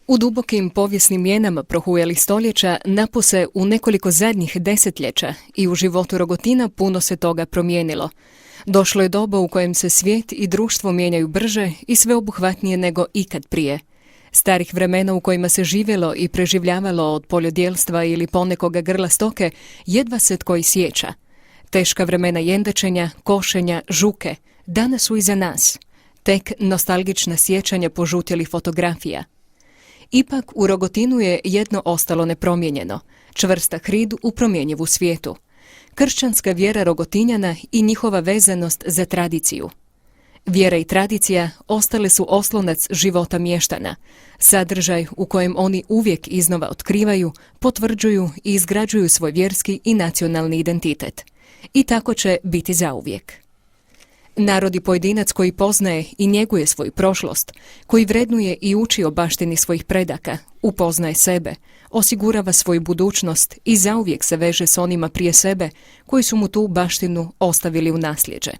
U dubokim povijesnim mjenama prohujelih stoljeća napose u nekoliko zadnjih desetljeća i u životu Rogotina puno se toga promijenilo. Došlo je doba u kojem se svijet i društvo mijenjaju brže i sveobuhvatnije nego ikad prije. Starih vremena u kojima se živjelo i preživljavalo od poljodjelstva ili ponekoga grla stoke jedva se tko i sjeća. Teška vremena jendačenja, košenja, žuke danas su iza nas. Tek nostalgična sjećanja požutjelih fotografija. Ipak u Rogotinu je jedno ostalo nepromijenjeno, čvrsta hrid u promjenjivu svijetu. Kršćanska vjera Rogotinjana i njihova vezanost za tradiciju. Vjera i tradicija ostale su oslonac života mještana, sadržaj u kojem oni uvijek iznova otkrivaju, potvrđuju i izgrađuju svoj vjerski i nacionalni identitet. I tako će biti zauvijek. Narod i pojedinac koji poznaje i njeguje svoju prošlost, koji vrednuje i uči o baštini svojih predaka, upoznaje sebe, osigurava svoju budućnost i zauvijek se veže s onima prije sebe koji su mu tu baštinu ostavili u nasljeđe.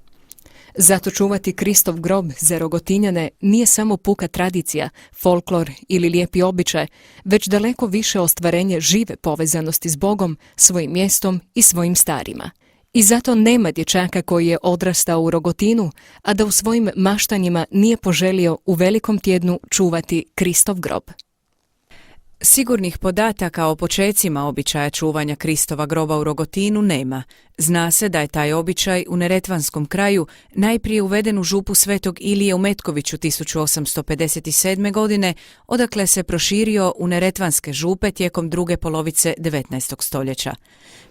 Zato čuvati Kristov grob za Rogotinjane nije samo puka tradicija, folklor ili lijepi običaj, već daleko više ostvarenje žive povezanosti s Bogom, svojim mjestom i svojim starima. I zato nema dječaka koji je odrastao u Rogotinu, a da u svojim maštanjima nije poželio u velikom tjednu čuvati Kristov grob. Sigurnih podataka o počecima običaja čuvanja Kristova groba u Rogotinu nema. Zna se da je taj običaj u neretvanskom kraju najprije uveden u župu Svetog Ilije u Metkoviću 1857. godine, odakle se proširio u neretvanske župe tijekom druge polovice 19. stoljeća.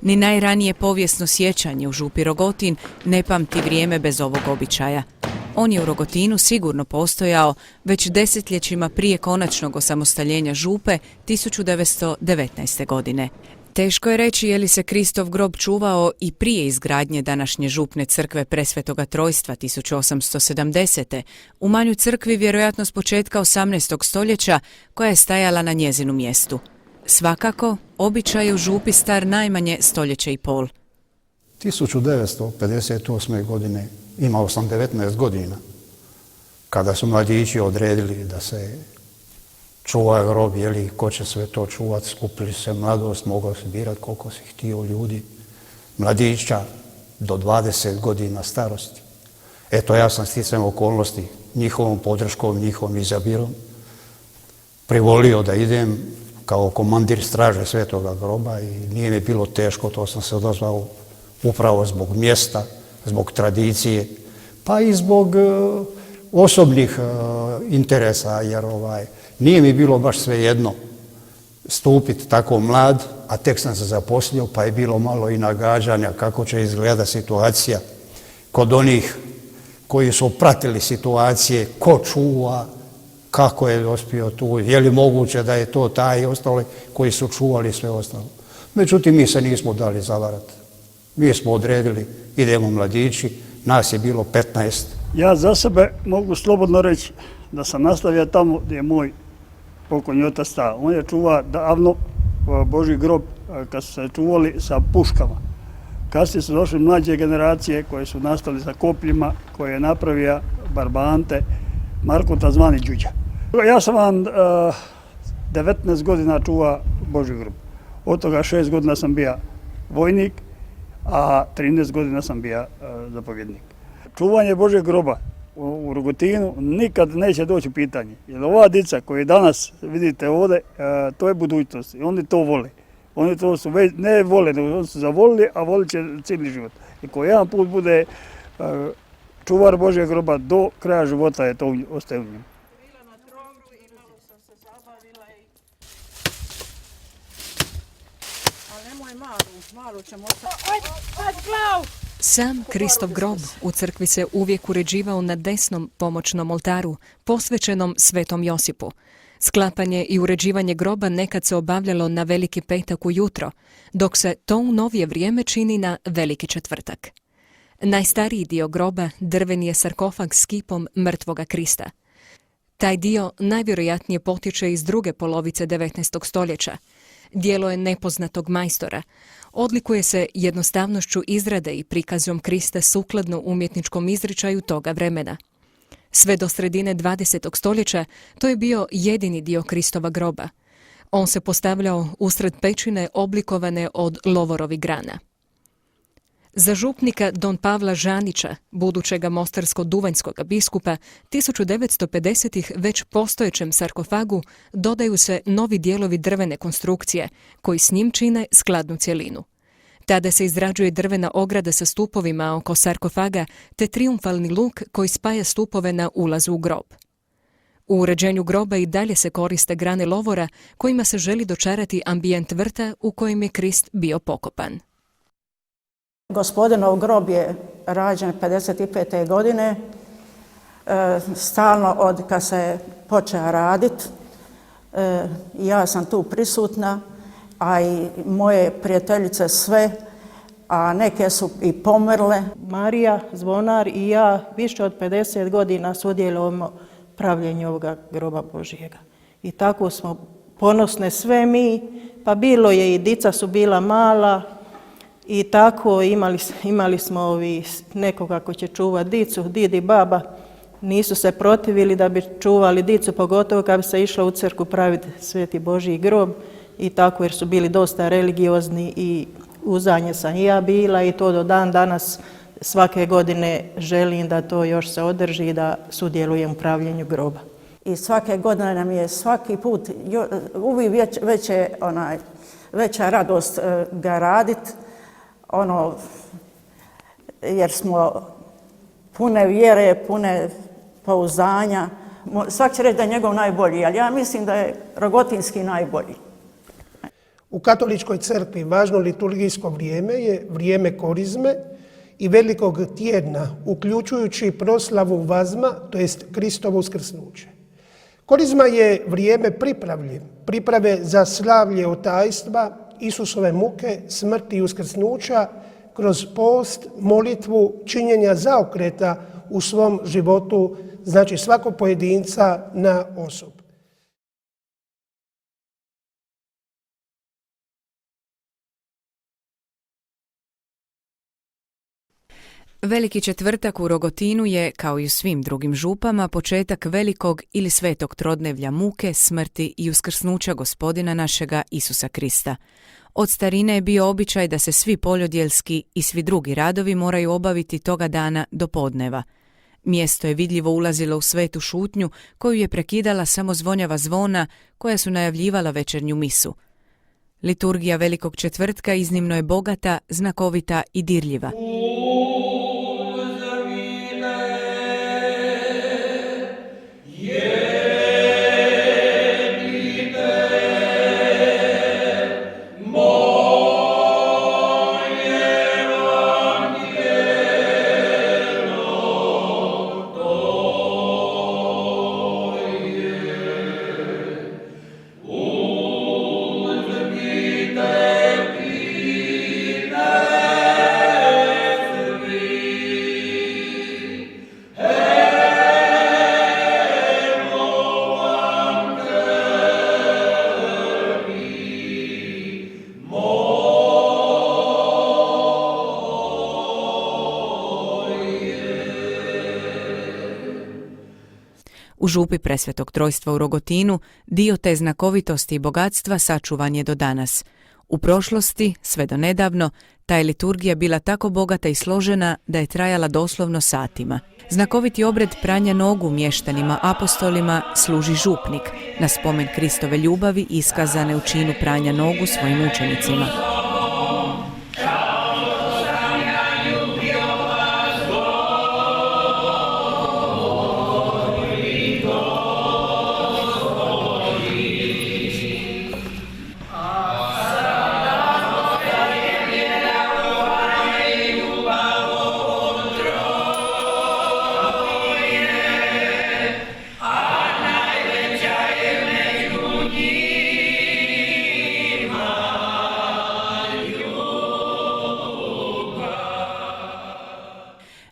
Ni najranije povijesno sjećanje u župi Rogotin ne pamti vrijeme bez ovog običaja. On je u Rogotinu sigurno postojao već desetljećima prije konačnog osamostaljenja župe 1919. godine. Teško je reći je li se Kristov grob čuvao i prije izgradnje današnje župne crkve Presvetoga Trojstva 1870. u manjoj crkvi vjerojatno s početka 18. stoljeća koja je stajala na njezinu mjestu. Svakako, običaj je u župi star najmanje stoljeće i pol. 1958. godine imao sam 19 godina kada su mladići odredili da se čuva grob, jeli, ko će sve to čuvat, skupili se mladost, mogao se birati koliko se htio ljudi, mladića do 20 godina starosti. Eto, ja sam sticajem okolnosti, njihovom podrškom, njihovom izabirom, privolio da idem kao komandir straže Svetoga groba i nije mi bilo teško, to sam se odazvao upravo zbog mjesta, zbog tradicije, pa i zbog osobnih interesa, jer nije mi bilo baš svejedno stupiti tako mlad, a tek sam se zaposlio, pa je bilo malo i nagađanja kako će izgleda situacija kod onih koji su pratili situacije, ko čuva, kako je dospio tu, je li moguće da je to taj i ostali koji su čuvali sve ostalo. Međutim, mi se nismo dali zavarati. Mi smo odredili, idemo mladići, nas je bilo 15. Ja za sebe mogu slobodno reći da sam nastavio tamo gdje je moj pokojni otac stao. On je čuvao davno Božji grob kad su se čuvali sa puškama. Kasnije su došle mlađe generacije koje su nastali sa kopljima, koje je napravio barbante Markota zvani Đuđa. Ja sam vam 19 godina čuvao Božji grob. Od toga 6 godina sam bio vojnik, a 13 godina sam bio zapovjednik. Čuvanje Božjeg groba u Rogotinu nikad neće doći u pitanje. Jer ova dica koju danas vidite ovdje, to je budućnost i oni to vole. Oni to su ne vole, nego oni su zavolili, a volit će cijeli život. I ko jedan put bude čuvar Božjeg groba do kraja života je to ostaje u njemu. Sam Kristov grob u crkvi se uvijek uređivao na desnom pomoćnom oltaru, posvećenom Svetom Josipu. Sklapanje i uređivanje groba nekad se obavljalo na Veliki petak ujutro, dok se to u novije vrijeme čini na Veliki četvrtak. Najstariji dio groba drveni je sarkofag s kipom mrtvoga Krista. Taj dio najvjerojatnije potječe iz druge polovice 19. stoljeća. Djelo je nepoznatog majstora. Odlikuje se jednostavnošću izrade i prikazom Krista sukladno umjetničkom izričaju toga vremena. Sve do sredine 20. stoljeća to je bio jedini dio Kristova groba. On se postavljao usred pećine oblikovane od lovorovih grana. Za župnika Don Pavla Žanića, budućega mostarsko-duvanjskog biskupa, 1950-ih već postojećem sarkofagu dodaju se novi dijelovi drvene konstrukcije, koji s njim čine skladnu cjelinu. Tada se izrađuje drvena ograda sa stupovima oko sarkofaga te trijumfalni luk koji spaja stupove na ulazu u grob. U uređenju groba i dalje se koriste grane lovora kojima se želi dočarati ambijent vrta u kojem je Krist bio pokopan. Gospodinov grob je rađen 55. godine, stalno od kad se počeo raditi. Ja sam tu prisutna, a i moje prijateljice sve, a neke su i pomrle. Marija, zvonar i ja više od 50 godina sudjelujemo pravljenju ovoga groba Božjega. I tako smo ponosne sve mi, pa bilo je i dica su bila mala i tako imali smo nekoga ko će čuvati dicu, didi i baba. Nisu se protivili da bi čuvali dicu, pogotovo kad bi se išla u crkvu praviti Sveti Božji grob i tako jer su bili dosta religiozni i uzanje sam i ja bila i to do dan danas svake godine želim da to još se održi i da sudjelujem u pravljenju groba. I svake godine nam je svaki put uvijek veća radost ga raditi, jer smo pune vjere, pune pouzdanja. Svak će reći da je njegov najbolji, ali ja mislim da je Rogotinski najbolji. U katoličkoj crkvi važno liturgijsko vrijeme je vrijeme korizme i velikog tjedna, uključujući proslavu Vazma, to jest Kristovo uskrsnuće. Korizma je vrijeme priprave za slavlje otajstva, Isusove muke, smrti i uskrsnuća kroz post, molitvu, činjenja zaokreta u svom životu, znači svakog pojedinca na osob. Veliki četvrtak u Rogotinu je, kao i u svim drugim župama, početak velikog ili svetog trodnevlja muke, smrti i uskrsnuća Gospodina našega Isusa Krista. Od starine je bio običaj da se svi poljodjelski i svi drugi radovi moraju obaviti toga dana do podneva. Mjesto je vidljivo ulazilo u svetu šutnju koju je prekidala samo zvonjava zvona koja su najavljivala večernju misu. Liturgija Velikog četvrtka iznimno je bogata, znakovita i dirljiva. U župi Presvetog Trojstva u Rogotinu dio te znakovitosti i bogatstva sačuvan je do danas. U prošlosti, sve do nedavno, ta je liturgija bila tako bogata i složena da je trajala doslovno satima. Znakoviti obred pranja nogu mještanima apostolima služi župnik na spomen Kristove ljubavi iskazane u činu pranja nogu svojim učenicima.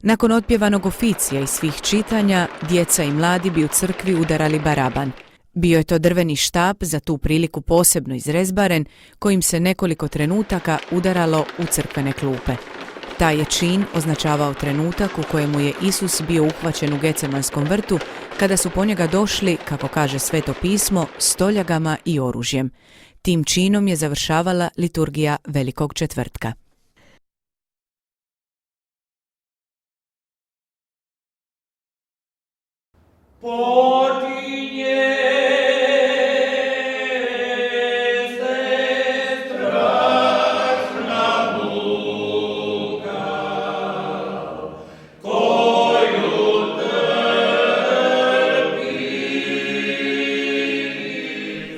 Nakon otpjevanog oficija i svih čitanja, djeca i mladi bi u crkvi udarali baraban. Bio je to drveni štap, za tu priliku posebno izrezbaren, kojim se nekoliko trenutaka udaralo u crkvene klupe. Taj je čin označavao trenutak u kojemu je Isus bio uhvaćen u Gecemanskom vrtu, kada su po njega došli, kako kaže Sveto pismo, stoljagama i oružjem. Tim činom je završavala liturgija Velikog četvrtka.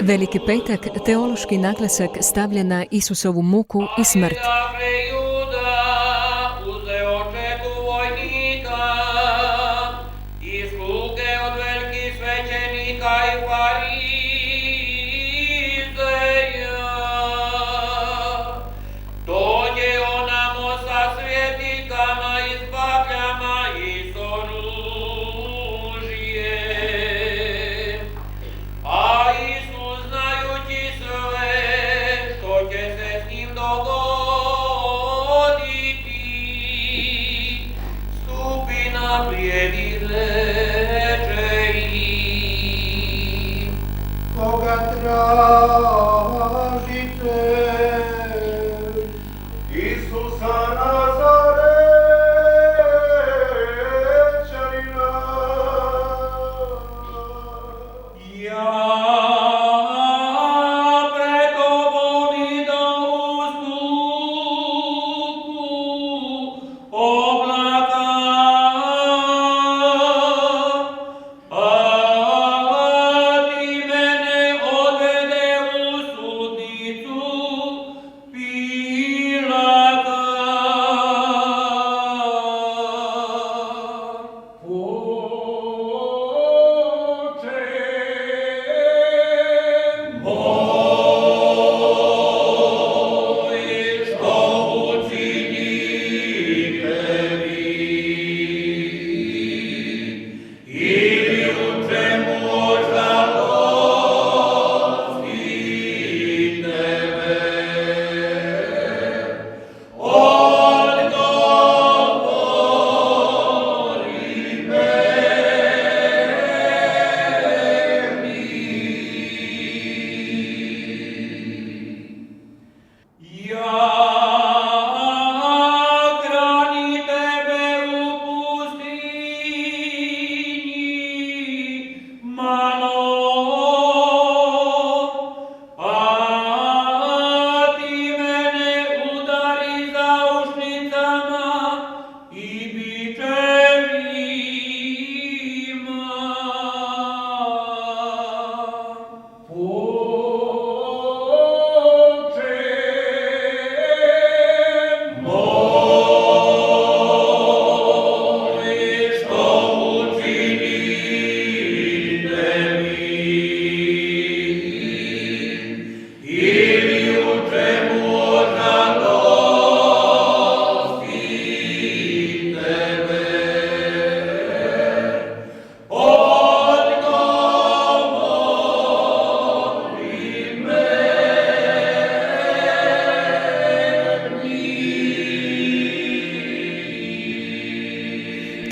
Veliki petak teološki naglasak stavlja na Isusovu muku i smrt.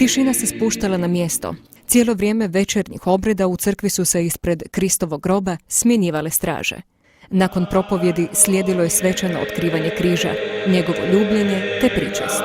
Tišina se spuštala na mjesto. Cijelo vrijeme večernjih obreda u crkvi su se ispred Kristovog groba smjenjivale straže. Nakon propovjedi slijedilo je svečano otkrivanje križa, njegovo ljubljenje te pričest.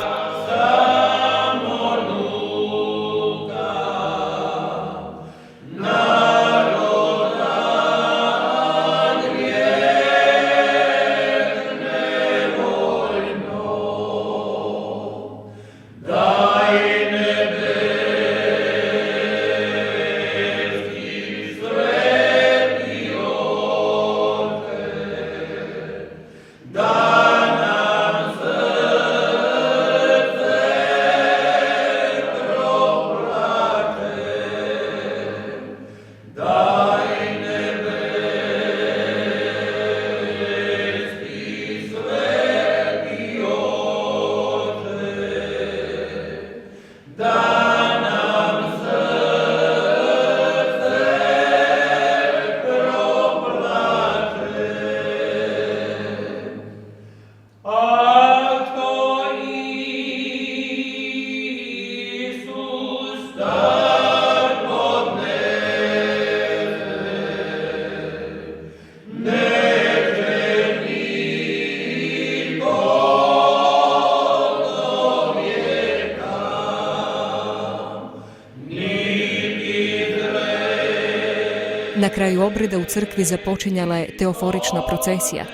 Na kraju obreda u crkvi započinjala je teoforična procesija,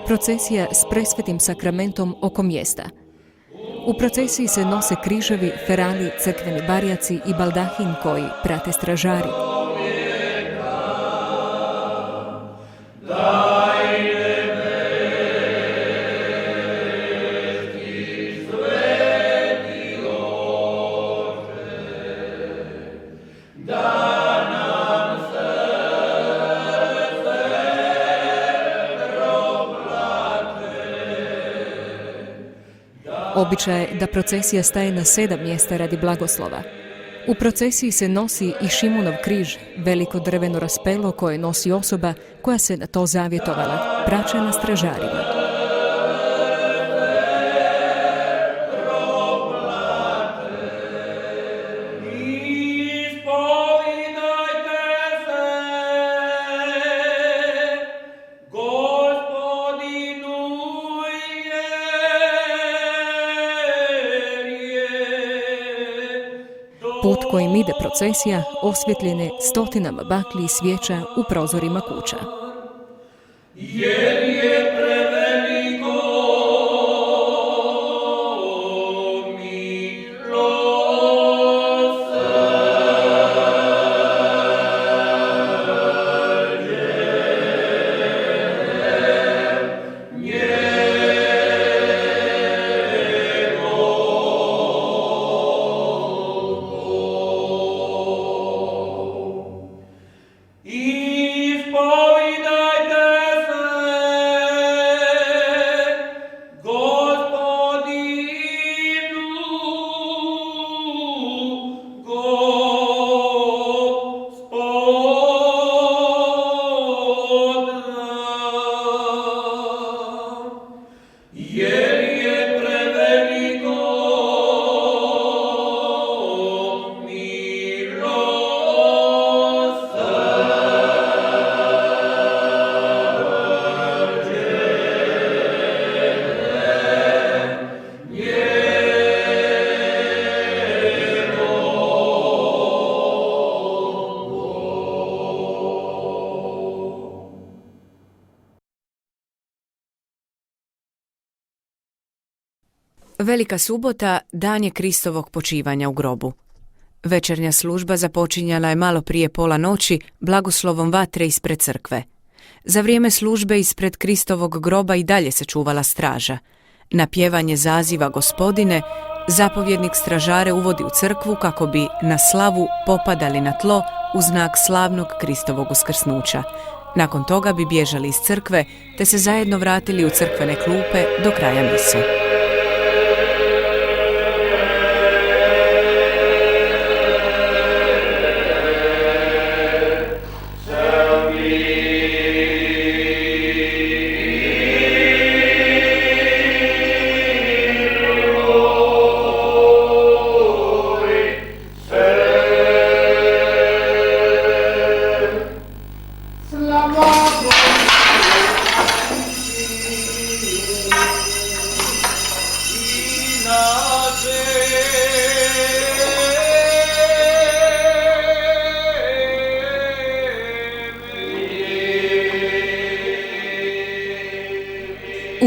procesija s presvetim sakramentom oko mjesta. U procesiji se nose križevi, ferali, crkveni barjaci i baldahin koji prate stražari. Običaj je da procesija staje na 7 mjesta radi blagoslova. U procesiji se nosi i Šimunov križ, veliko drveno raspelo koje nosi osoba koja se na to zavjetovala, praćena stražarima. Put kojim ide procesija osvjetljen je stotinama baklji i svijeća u prozorima kuća. Velika subota, dan je Kristovog počivanja u grobu. Večernja služba započinjala je malo prije pola noći blagoslovom vatre ispred crkve. Za vrijeme službe ispred Kristovog groba i dalje se čuvala straža. Na pjevanje zaziva Gospodine, zapovjednik stražare uvodi u crkvu kako bi na slavu popadali na tlo u znak slavnog Kristovog uskrsnuća. Nakon toga bi bježali iz crkve te se zajedno vratili u crkvene klupe do kraja mise.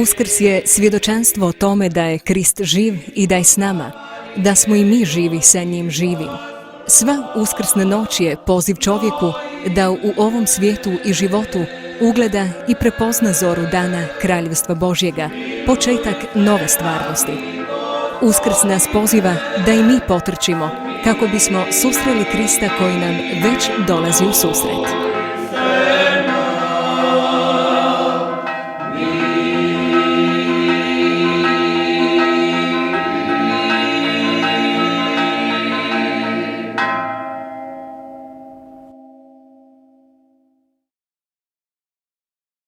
Uskrs je svjedočanstvo o tome da je Krist živ i da je s nama, da smo i mi živi sa njim živim. Sva uskrsna noć je poziv čovjeku da u ovom svijetu i životu ugleda i prepozna zoru dana Kraljevstva Božjega, početak nove stvarnosti. Uskrs nas poziva da i mi potrčimo kako bismo susreli Krista koji nam već dolazi u susret.